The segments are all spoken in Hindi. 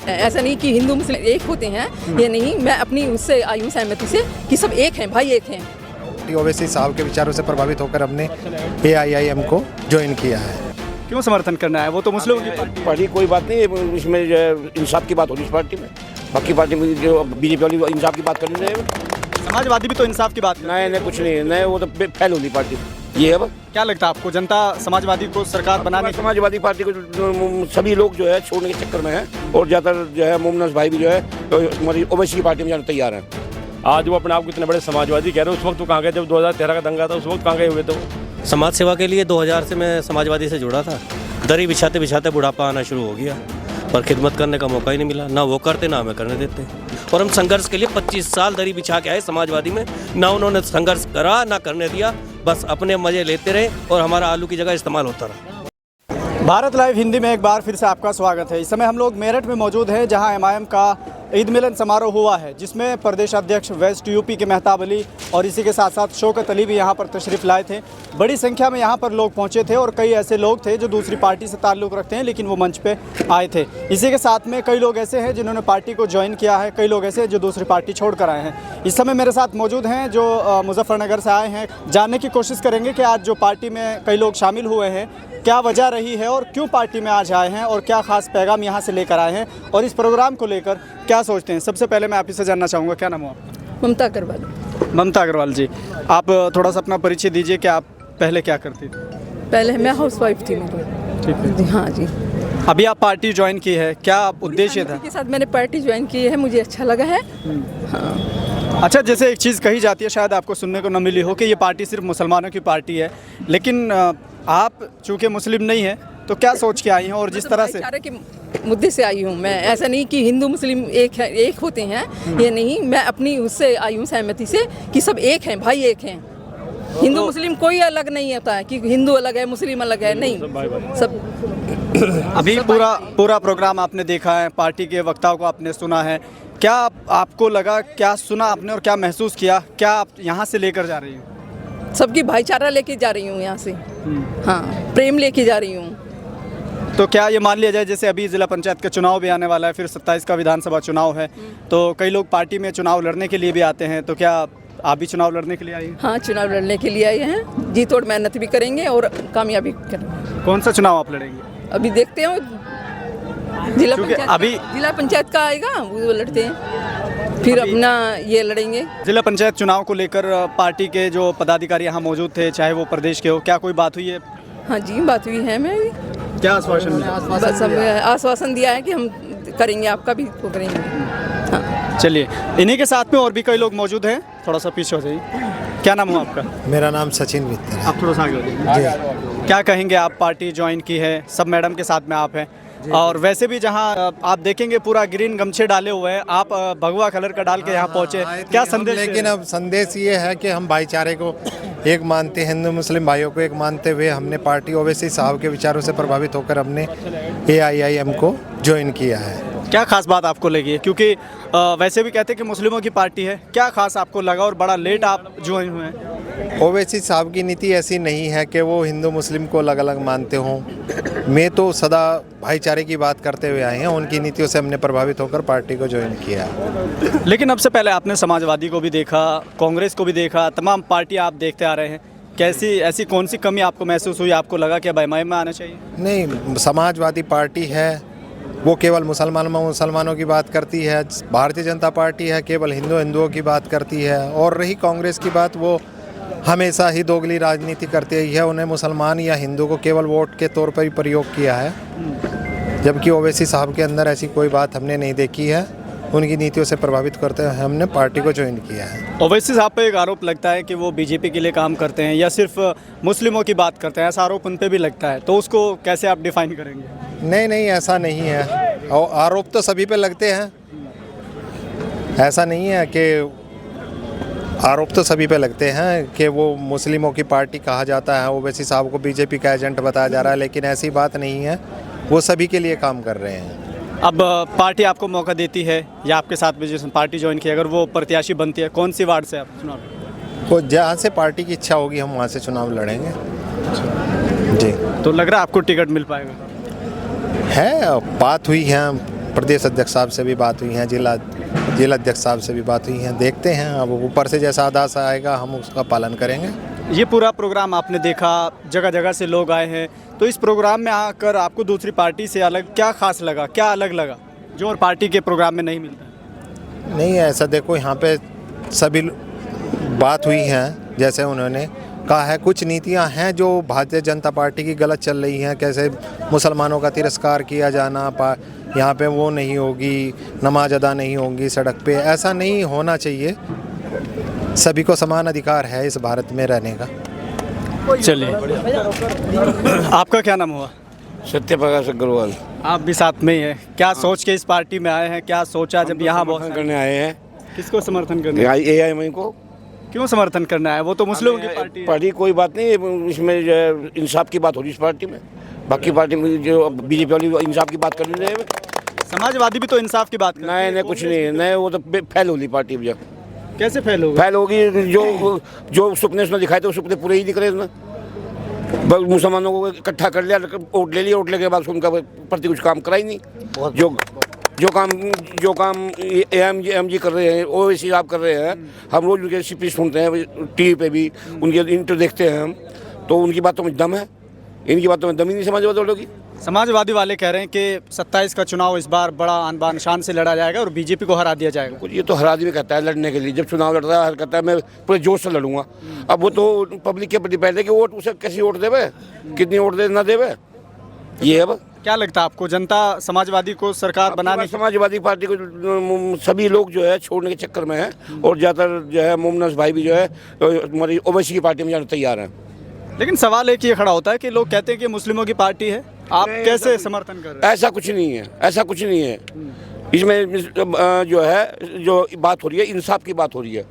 ऐसा नहीं कि हिंदू मुस्लिम एक होते हैं, ये नहीं। मैं अपनी उससे आई हूँ सहमति से कि सब एक हैं, भाई एक हैं। ओवैसी साहब के विचारों से प्रभावित होकर हमने AIIM को ज्वाइन किया है। क्यों समर्थन करना है? वो तो मुस्लिमों की पार्टी कोई बात नहीं, इसमें जो है इंसाफ की बात होगी इस पार्टी में। बाकी पार्टी में जो BJP वाली इंसाफ की बात करनी है, समाजवादी भी तो इंसाफ की बात नहीं नहीं कुछ नहीं, नहीं वो तो फैल होगी पार्टी ये है। क्या लगता है आपको, जनता समाजवादी को सरकार बनाने समाजवादी पार्टी को सभी लोग जो है छोड़ने के चक्कर में है, और ज़्यादातर जो है मोमनस भाई भी जो है तो हमारी ओवैसी की पार्टी में जाने तैयार हैं। आज वो अपने आप को इतने बड़े समाजवादी कह रहे हैं, उस वक्त तो कहाँ गए जब 2013 का दंगा था? उस वक्त कहाँ गए हुए? तो समाज सेवा के लिए 2000 से मैं समाजवादी से जुड़ा था। दरी बिछाते बिछाते बुढ़ापा आना शुरू हो गया, पर खिदमत करने का मौका ही नहीं मिला। ना वो करते ना हमें करने देते। और हम संघर्ष के लिए 25 साल दरी बिछा के आए समाजवादी में, ना उन्होंने संघर्ष करा ना करने दिया, बस अपने मजे लेते रहे और हमारा आलू की जगह इस्तेमाल होता रहा। भारत लाइव हिंदी में एक बार फिर से आपका स्वागत है। इस समय हम लोग मेरठ में मौजूद हैं, जहां MIM का ईद मिलन समारोह हुआ है, जिसमें प्रदेश अध्यक्ष वेस्ट यूपी के मेहताब अली और इसी के साथ साथ शौकत अली भी यहां पर तशरीफ लाए थे। बड़ी संख्या में यहां पर लोग पहुंचे थे और कई ऐसे लोग थे जो दूसरी पार्टी से ताल्लुक़ रखते हैं, लेकिन वो मंच पे आए थे। इसी के साथ में कई लोग ऐसे हैं जिन्होंने पार्टी को ज्वाइन किया है, कई लोग ऐसे हैं जो दूसरी पार्टी छोड़ कर आए हैं। इस समय मेरे साथ मौजूद हैं जो मुजफ्फरनगर से आए हैं। जानने की कोशिश करेंगे कि आज जो पार्टी में कई लोग शामिल हुए हैं, क्या वजह रही है और क्यों पार्टी में आज आए हैं और क्या खास पैगाम यहाँ से लेकर आए हैं और इस प्रोग्राम को लेकर क्या सोचते हैं। सबसे पहले मैं आप से जानना चाहूँगा, क्या नाम हो आपका? ममता अग्रवाल। ममता अग्रवाल जी, आप थोड़ा सा अपना परिचय दीजिए कि आप पहले क्या करती थी? पहले मैं हाउसवाइफ थी मेरी। ठीक है जी हाँ जी। अभी आप पार्टी ज्वाइन की है, क्या उद्देश्य था? के साथ मैंने पार्टी ज्वाइन की है, मुझे अच्छा लगा है। हाँ। अच्छा, जैसे एक चीज़ कही जाती है, शायद आपको सुनने को न मिली हो, कि ये पार्टी सिर्फ मुसलमानों की पार्टी है, लेकिन आप चूँकि मुस्लिम नहीं है तो क्या सोच के आई हैं? और जिस तरह से भाईचारे के मुद्दे से आई हूँ मैं, ऐसा नहीं कि हिंदू मुस्लिम एक होते हैं, ये नहीं। मैं अपनी उससे आई हूँ सहमति से कि सब एक हैं, भाई एक हैं। हिंदू मुस्लिम कोई अलग नहीं होता है कि हिंदू अलग है मुस्लिम अलग है, नहीं, सब। अभी पूरा प्रोग्राम आपने देखा है, पार्टी के वक्ताओं को आपने सुना है, क्या आपको लगा, क्या सुना आपने और क्या महसूस किया, क्या आप यहाँ से लेकर जा रही हैं? सबकी भाईचारा लेके जा रही हूँ यहाँ से। हाँ, प्रेम लेके जा रही हूँ। तो क्या ये मान लिया जाए, जैसे अभी जिला पंचायत का चुनाव भी आने वाला है, फिर 27 का विधानसभा चुनाव है, तो कई लोग पार्टी में चुनाव लड़ने के लिए भी आते हैं, तो क्या आप भी चुनाव लड़ने के लिए आई हैं? हाँ, चुनाव लड़ने के लिए आए हैं। जी तोड़ मेहनत भी करेंगे और कामयाबी करेंगे। कौन सा चुनाव आप लड़ेंगे? अभी देखते हैं, जिला पंचायत का आएगा वो लड़ते हैं, फिर अपना ये लड़ेंगे। जिला पंचायत चुनाव को लेकर पार्टी के जो पदाधिकारी यहाँ मौजूद थे, चाहे वो प्रदेश के हो, क्या कोई बात हुई है? हाँ जी, बात हुई है। मैं क्या आश्वासन मिला? बस आश्वासन दिया है कि हम करेंगे, आपका भी तो करेंगे। हाँ। चलिए, इन्हीं के साथ में और भी कई लोग मौजूद हैं, थोड़ा सा पीछे हो जाइए। क्या नाम हो आपका? मेरा नाम सचिन मित्तल है। आप थोड़ा सा आगे हो जाइए। क्या कहेंगे, आप पार्टी ज्वाइन की है, सब मैडम के साथ में आप हैं, और वैसे भी जहां आप देखेंगे पूरा ग्रीन गमछे डाले हुए हैं, आप भगवा कलर का डाल के यहाँ पहुँचे, क्या संदेश? लेकिन अब संदेश ये है कि हम भाईचारे को एक मानते, हिंदू मुस्लिम भाइयों को एक मानते हुए हमने पार्टी ओवैसी साहब के विचारों से प्रभावित होकर हमने AIIM को ज्वाइन किया है। क्या खास बात आपको लगी है? क्योंकि वैसे भी कहते हैं कि मुस्लिमों की पार्टी है, क्या खास आपको लगा और बड़ा लेट आप ज्वाइन हुए हैं? ओवैसी साहब की नीति ऐसी नहीं है कि वो हिंदू मुस्लिम को अलग अलग मानते हों। मैं तो सदा भाईचारे की बात करते हुए आए हैं, उनकी नीतियों से हमने प्रभावित होकर पार्टी को ज्वाइन किया। लेकिन अब से पहले आपने समाजवादी को भी देखा, कांग्रेस को भी देखा, तमाम पार्टी आप देखते आ रहे हैं, कैसी ऐसी कौन सी कमी आपको महसूस हुई, आपको लगा कि MIM में आना चाहिए? नहीं, समाजवादी पार्टी है वो केवल मुसलमानों की बात करती है, भारतीय जनता पार्टी है केवल हिंदुओं की बात करती है, और रही कांग्रेस की बात, वो हमेशा ही दोगली राजनीति करती है। उन्हें मुसलमान या हिंदू को केवल वोट के तौर पर ही प्रयोग किया है, जबकि ओवैसी साहब के अंदर ऐसी कोई बात हमने नहीं देखी है। उनकी नीतियों से प्रभावित करते हुए हमने पार्टी को ज्वाइन किया है। ओवैसी साहब पे एक आरोप लगता है कि वो BJP के लिए काम करते हैं या सिर्फ मुस्लिमों की बात करते हैं, ऐसा आरोप उन पे भी लगता है, तो उसको कैसे आप डिफाइन करेंगे? नहीं, ऐसा नहीं है, और आरोप तो सभी पे लगते हैं, ऐसा नहीं है कि आरोप तो सभी पे लगते हैं कि वो मुस्लिमों की पार्टी कहा जाता है, ओवैसी साहब को BJP का एजेंट बताया जा रहा है, लेकिन ऐसी बात नहीं है, वो सभी के लिए काम कर रहे हैं। अब पार्टी आपको मौका देती है या आपके साथ में जिसने पार्टी ज्वाइन की, अगर वो प्रत्याशी बनती है, कौन सी वार्ड से आप चुनाव? वो जहाँ से पार्टी की इच्छा होगी हम वहाँ से चुनाव लड़ेंगे जी। तो लग रहा है आपको टिकट मिल पाएगा? है, बात हुई है, प्रदेश अध्यक्ष साहब से भी बात हुई है, जिला अध्यक्ष साहब से भी बात हुई है। देखते हैं, अब ऊपर से जैसा आदेश आएगा हम उसका पालन करेंगे। ये पूरा प्रोग्राम आपने देखा, जगह जगह से लोग आए हैं, तो इस प्रोग्राम में आकर आपको दूसरी पार्टी से अलग क्या खास लगा, क्या अलग लगा जो और पार्टी के प्रोग्राम में नहीं मिलता? नहीं, ऐसा देखो, यहाँ पे सभी बात हुई है, जैसे उन्होंने कहा है कुछ नीतियाँ हैं जो भारतीय जनता पार्टी की गलत चल रही हैं, कैसे मुसलमानों का तिरस्कार किया जाना, यहाँ पे वो नहीं होगी, नमाज अदा नहीं होगी सड़क पे, ऐसा नहीं होना चाहिए। सभी को समान अधिकार है इस भारत में रहने का। चलिए, आपका क्या नाम हुआ? सत्य प्रकाश अग्रवाल। आप भी साथ में ही हैं, क्या सोच के इस पार्टी में आए हैं, क्या सोचा जब यहाँ बहुत करने आए हैं? किसको समर्थन करने? AIM को। क्यों समर्थन करना है? वो तो मुस्लिमों की पार्टी है। पार्टी कोई बात नहीं, इसमें जो है इंसाफ की बात हो रही है इस पार्टी में। बाकी पार्टी में जो बीजेपी वाली इंसाफ की बात कर रहे हैं, समाजवादी भी तो इंसाफ की बात करते हैं। नहीं कुछ नहीं, नहीं वो तो फैल होगी पार्टी में। कैसे फैल होगी? फैल होगी, जो सुपने उसने दिखाए थे वो सुपने पूरे ही दिख रहे हैं। बस मुसलमानों को इकट्ठा कर लिया, वोट ले लिया, वोट लेने के बाद उनका प्रति कुछ काम करा ही नहीं। जो काम AIM कर रहे हैं OWC आप कर रहे हैं, हम रोज उनके स्पीच सुनते हैं टीवी पे भी, उनके इंटरव्यू देखते हैं हम, तो उनकी बातों में दम है, इनकी बातों में दम ही नहीं समाजवादी वालों की। समाजवादी वाले कह रहे हैं कि 27 का चुनाव इस बार बड़ा आन बान शान से लड़ा जाएगा और बीजेपी को हरा दिया जाएगा। ये तो हर आदमी कहता है लड़ने के लिए, जब चुनाव लड़ता है हर कहता है मैं पूरे जोश से लड़ूंगा। अब वो तो पब्लिक के प्रति पहले कि वोट उसे कैसी वोट देवे, कितनी वोट दे ना देवे, ये अब क्या लगता है आपको, जनता समाजवादी को सरकार बनाने? समाजवादी पार्टी को सभी लोग जो है छोड़ने के चक्कर में है, और ज़्यादातर जो है मोमनस भाई भी जो है हमारी OWC की पार्टी में जाने तैयार हैं। लेकिन सवाल एक ये खड़ा होता है कि लोग कहते हैं कि मुस्लिमों की पार्टी है, आप कैसे समर्थन कर रहे हैं? ऐसा कुछ नहीं है, ऐसा कुछ नहीं है। इसमें जो है जो बात हो रही है इंसाफ की बात हो रही है।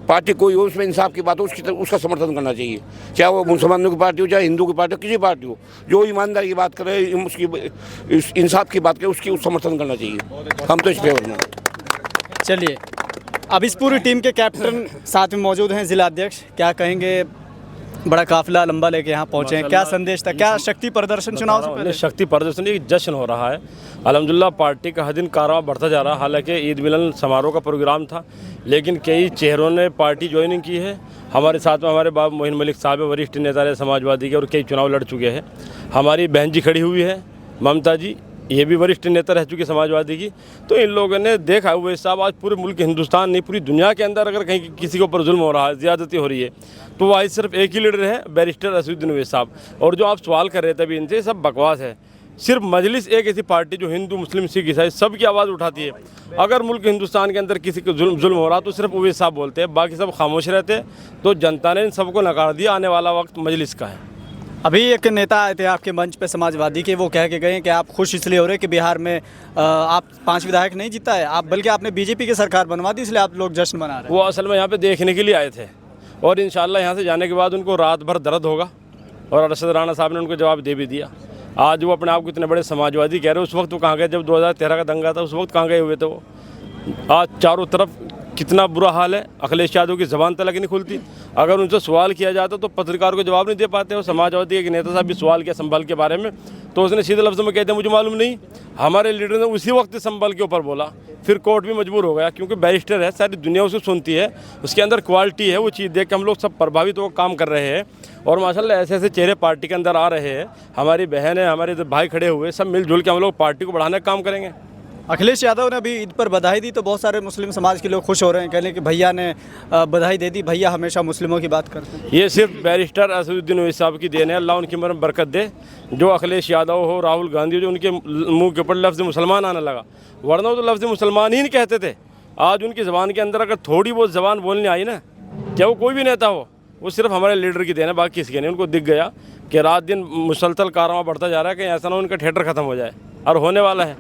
पार्टी कोई हो उसमें इंसाफ की बात हो, उसका समर्थन करना चाहिए, चाहे वो मुसलमानों की पार्टी हो, चाहे हिंदू की पार्टी हो, किसी पार्टी हो, जो ईमानदारी की बात करे, उसकी इंसाफ की बात करे, उसकी समर्थन करना चाहिए। हम तो इस फेवर में। चलिए, अब इस पूरी टीम के कैप्टन साथ में मौजूद हैं, जिला अध्यक्ष, क्या कहेंगे? बड़ा काफिला लंबा लेके यहाँ पहुँचे हैं, क्या संदेश था, क्या शक्ति प्रदर्शन चुनाव से पहले? शक्ति प्रदर्शन एक जश्न हो रहा है। अल्हम्दुलिल्लाह पार्टी का हर दिन कारवां बढ़ता जा रहा है। हालांकि ईद मिलन समारोह का प्रोग्राम था, लेकिन कई चेहरों ने पार्टी ज्वाइनिंग की है। हमारे साथ में हमारे बाबा मोहिन मलिक साहब वरिष्ठ नेता रहे समाजवादी के, और कई चुनाव लड़ चुके हैं। हमारी बहन जी खड़ी हुई है ममता जी, ये भी वरिष्ठ नेता रह चुकी समाजवादी की। तो इन लोगों ने देखा हुए साहब, आज पूरे मुल्क हिंदुस्तान नहीं पूरी दुनिया के अंदर अगर कहीं किसी के ऊपर जुल्म हो रहा है, ज़्यादती हो रही है, तो वो आज सिर्फ एक ही लीडर है, बैरिस्टर असदुद्दीन ओवैसी साहब। और जो आप सवाल कर रहे थे अभी इनसे, सब बकवास है। सिर्फ मजलिस एक ऐसी पार्टी जो हिंदू मुस्लिम सिख ईसाई सब की आवाज़ उठाती है। अगर मुल्क हिंदुस्तान के अंदर किसी को जुल्म हो रहा तो सिर्फ ओवैसी साहब बोलते हैं, बाकी सब खामोश रहते हैं। तो जनता ने इन सबको नकार दिया, आने वाला वक्त मजलिस का है। अभी एक नेता आए थे आपके मंच पे समाजवादी के, वो कह के गए कि आप खुश इसलिए हो रहे कि बिहार में आप 5 विधायक नहीं जीता है, आप बल्कि आपने बीजेपी की सरकार बनवा दी, इसलिए आप लोग जश्न मना रहे हैं। वो असल में यहाँ पे देखने के लिए आए थे, और इंशाल्लाह यहाँ से जाने के बाद उनको रात भर दर्द होगा, और अरशद राणा साहब ने उनको जवाब दे भी दिया। आज वो अपने आप को इतने बड़े समाजवादी कह रहे, उस वक्त वो कहाँ गए जब 2013 का दंगा था, उस वक्त कहाँ गए हुए थे वो? आज चारों तरफ कितना बुरा हाल है, अखिलेश यादव की ज़बान तक नहीं खुलती। अगर उनसे सवाल किया जाता तो पत्रकार को जवाब नहीं दे पाते। और समाजवादी एक नेता साहब भी सवाल किया संभल के बारे में, तो उसने सीधे लफ्ज़ों में कहते हैं मुझे मालूम नहीं। हमारे लीडर ने उसी वक्त संभल के ऊपर बोला, फिर कोर्ट भी मजबूर हो गया, क्योंकि बैरिस्टर है, सारी दुनिया उसे सुनती है, उसके अंदर क्वालिटी है। वो चीज़ देख के हम लोग सब प्रभावित होकर काम कर रहे हैं। और माशाल्लाह ऐसे ऐसे चेहरे पार्टी के अंदर आ रहे हैं। हमारी बहन है, हमारे भाई खड़े हुए, सब मिलजुल के हम लोग पार्टी को बढ़ाने का काम करेंगे। अखिलेश यादव ने अभी ईद पर बधाई दी, तो बहुत सारे मुस्लिम समाज के लोग खुश हो रहे हैं, कह रहे हैं कि भैया ने बधाई दे दी, भैया हमेशा मुस्लिमों की बात करते हैं। ये सिर्फ बैरिस्टर असदुद्दीन ओवैसी साहब की देन है, अल्लाह उनकी मरम बरकत दे। जो अखिलेश यादव हो, राहुल गांधी हो, जो उनके मुंह के ऊपर लफ्ज़ मुसलमान आने लगा, वरना वो तो लफ्ज़ मुसलमान ही नहीं कहते थे। आज उनकी ज़बान के अंदर अगर थोड़ी बहुत ज़बान बोलने आई ना, चाहे वो कोई भी नेता हो, वो सिर्फ हमारे लीडर की देन है, बाकी किसी के नहीं। उनको दिख गया कि रात दिन मुसलसल कारवां बढ़ता जा रहा है, कि ऐसा ना उनका थिएटर ख़त्म हो जाए, और होने वाला है।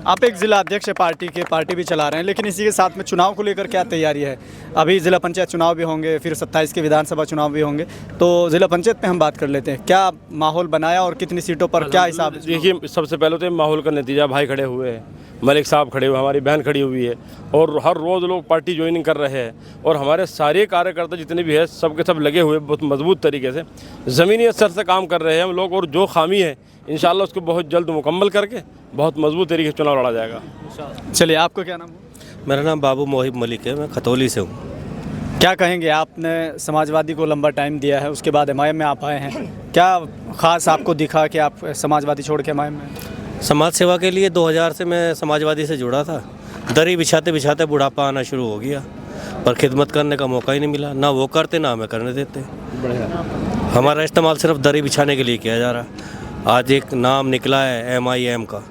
आप एक ज़िला अध्यक्ष है पार्टी के, पार्टी भी चला रहे हैं, लेकिन इसी के साथ में चुनाव को लेकर क्या तैयारी है? अभी ज़िला पंचायत चुनाव भी होंगे, फिर 27 के विधानसभा चुनाव भी होंगे, तो ज़िला पंचायत में हम बात कर लेते हैं। क्या माहौल बनाया और कितनी सीटों पर क्या हिसाब? देखिए, सबसे पहले तो माहौल का नतीजा, भाई खड़े हुए हैं, मलिक साहब खड़े हुए, हमारी बहन खड़ी हुई है, और हर रोज़ लोग पार्टी ज्वाइनिंग कर रहे हैं। और हमारे सारे कार्यकर्ता जितने भी हैं सब के सब लगे हुए बहुत मजबूत तरीके से ज़मीनी स्तर से काम कर रहे हैं हम लोग। और जो खामी है इंशाल्लाह उसको बहुत जल्द मुकम्मल करके बहुत मजबूत तरीके से चुनाव लड़ा जाएगा। चलिए, आपको क्या नाम है? मेरा नाम बाबू मोहिब मलिक है, मैं खतौली से हूँ। क्या कहेंगे, आपने समाजवादी को लंबा टाइम दिया है, उसके बाद एमआईएम में आप आए हैं, क्या खास आपको दिखा कि आप समाजवादी छोड़ के एमआईएम में आए? समाज सेवा के लिए 2000 से मैं समाजवादी से जुड़ा था। दरी बिछाते बिछाते बुढ़ापा आना शुरू हो गया, पर खिदमत करने का मौका ही नहीं मिला। ना वो करते ना हमें करने देते। हमारा इस्तेमाल सिर्फ दरी बिछाने के लिए किया जा रहा। आज एक नाम निकला है एमआईएम का,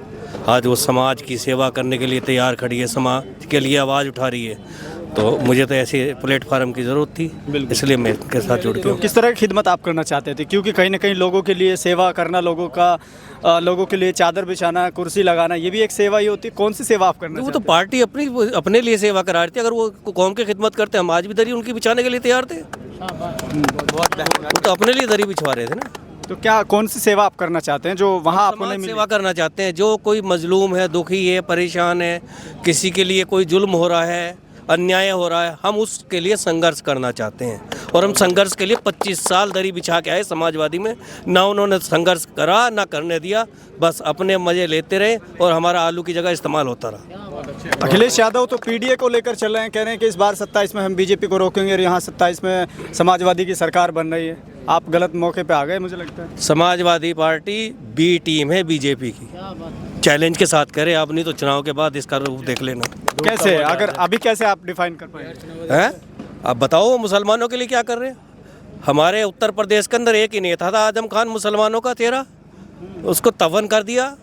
आज वो समाज की सेवा करने के लिए तैयार खड़ी है, समाज के लिए आवाज़ उठा रही है। तो मुझे तो ऐसे प्लेटफार्म की ज़रूरत थी, इसलिए मैं इसके साथ जुड़ गया तो हूँ। किस तरह की खिदमत आप करना चाहते थे? क्योंकि कहीं ना कहीं लोगों के लिए सेवा करना, लोगों के लिए चादर बिछाना, कुर्सी लगाना, ये भी एक सेवा ही होती है। कौन सी सेवा आप करना वो चाहते तो पार्टी अपने लिए सेवा करा रही थी। अगर वो कौम की खिदमत करते, हम आज भी दरी उनकी बिछाने के लिए तैयार थे। वो तो अपने लिए दरी बिछवा रहे थे ना। तो क्या, कौन सी सेवा आप करना चाहते हैं जो वहाँ आपको नहीं समाज मिली? सेवा करना चाहते हैं। जो कोई मजलूम है, दुखी है, परेशान है, किसी के लिए कोई जुल्म हो रहा है, अन्याय हो रहा है, हम उसके लिए संघर्ष करना चाहते हैं। और हम संघर्ष के लिए 25 साल दरी बिछा के आए समाजवादी में। ना उन्होंने संघर्ष करा ना करने दिया, बस अपने मजे लेते रहे और हमारा आलू की जगह इस्तेमाल होता रहा। अखिलेश यादव तो पीडीए को लेकर चल रहे हैं, कह रहे हैं कि इस बार 27 में हम बीजेपी को रोकेंगे और यहाँ 27 में समाजवादी की सरकार बन रही है। आप गलत मौके पे आ गए, मुझे लगता है। समाजवादी पार्टी बी टीम है बीजेपी की। चैलेंज के साथ करे आप, नहीं तो चुनाव के बाद इसका रूप देख लेना। कैसे, अगर अभी कैसे आप डिफाइन कर पाएंगे? हैं? अब बताओ वो मुसलमानों के लिए क्या कर रहे हैं? हमारे उत्तर प्रदेश के अंदर एक ही नेता था आजम खान, मुसलमानों का चेहरा, उसको तवन कर दिया।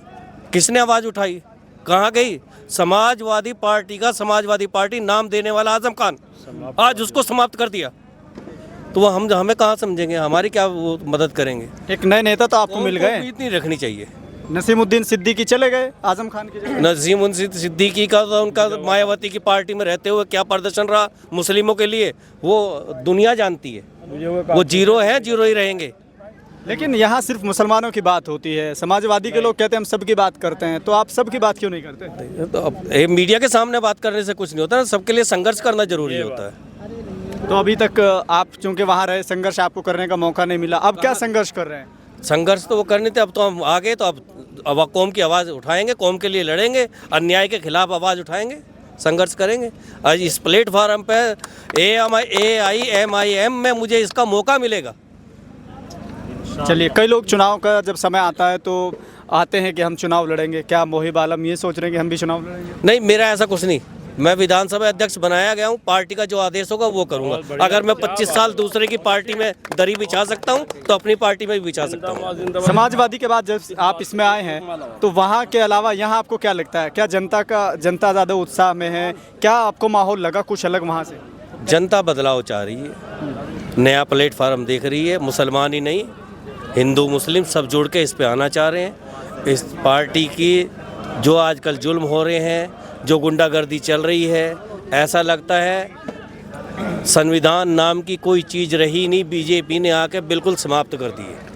किसने आवाज़ उठाई? कहाँ गई? समाजवादी पार्टी का, समाजवादी पार्टी नाम देने वाला आजम खान, आज उसको समाप्त कर दिया। तो वो हमें कहाँ समझेंगे? हमारी क्या वो मदद करेंगे? एक नए नेता तो आपको मिल गए। उम्मीद नहीं रखनी चाहिए। नसीमुद्दीन सिद्दीकी चले गए आजम खान की जगह। नजीम सिद्दीकी का तो उनका मायावती की पार्टी में रहते हुए क्या प्रदर्शन रहा मुस्लिमों के लिए, वो दुनिया जानती है। वो जीरो है, जीरो ही रहेंगे। लेकिन यहाँ सिर्फ मुसलमानों की बात होती है, समाजवादी के लोग कहते हैं हम सबकी बात करते हैं, तो आप सबकी बात क्यों नहीं करते? तो अब मीडिया के सामने बात करने से कुछ नहीं होता ना, सबके लिए संघर्ष करना जरूरी होता है। तो अभी तक आप चूंकि वहाँ रहे, संघर्ष आपको करने का मौका नहीं मिला, अब क्या संघर्ष कर रहे हैं? संघर्ष तो वो करने थे, अब तो हम आ गए, तो अब कौम की आवाज़ उठाएंगे, कौम के लिए लड़ेंगे, अन्याय के खिलाफ आवाज़ उठाएंगे, संघर्ष करेंगे। आज इस प्लेटफार्म पे AIMIM में मुझे इसका मौका मिलेगा। चलिए, कई लोग चुनाव का जब समय आता है तो आते हैं कि हम चुनाव लड़ेंगे, क्या मोहिब आलम ये सोच रहे हैं कि हम भी चुनाव लड़ेंगे? नहीं, मेरा ऐसा कुछ नहीं। मैं विधानसभा अध्यक्ष बनाया गया हूँ, पार्टी का जो आदेश होगा वो करूँगा। अगर मैं 25 साल दूसरे की पार्टी में दरी बिछा सकता हूँ तो अपनी पार्टी में भी बिछा सकता हूँ। समाजवादी के बाद जब आप इसमें आए हैं तो वहाँ के अलावा यहाँ आपको क्या लगता है? क्या जनता ज़्यादा उत्साह में है? क्या आपको माहौल लगा कुछ अलग वहाँ से? जनता बदलाव चाह रही है, नया प्लेटफार्म देख रही है। मुसलमान ही नहीं, हिंदू मुस्लिम सब जुड़ के इस पे आना चाह रहे हैं। इस पार्टी की जो आजकल जुल्म हो रहे हैं, जो गुंडागर्दी चल रही है, ऐसा लगता है संविधान नाम की कोई चीज़ रही नहीं, बीजेपी ने आके बिल्कुल समाप्त कर दी है।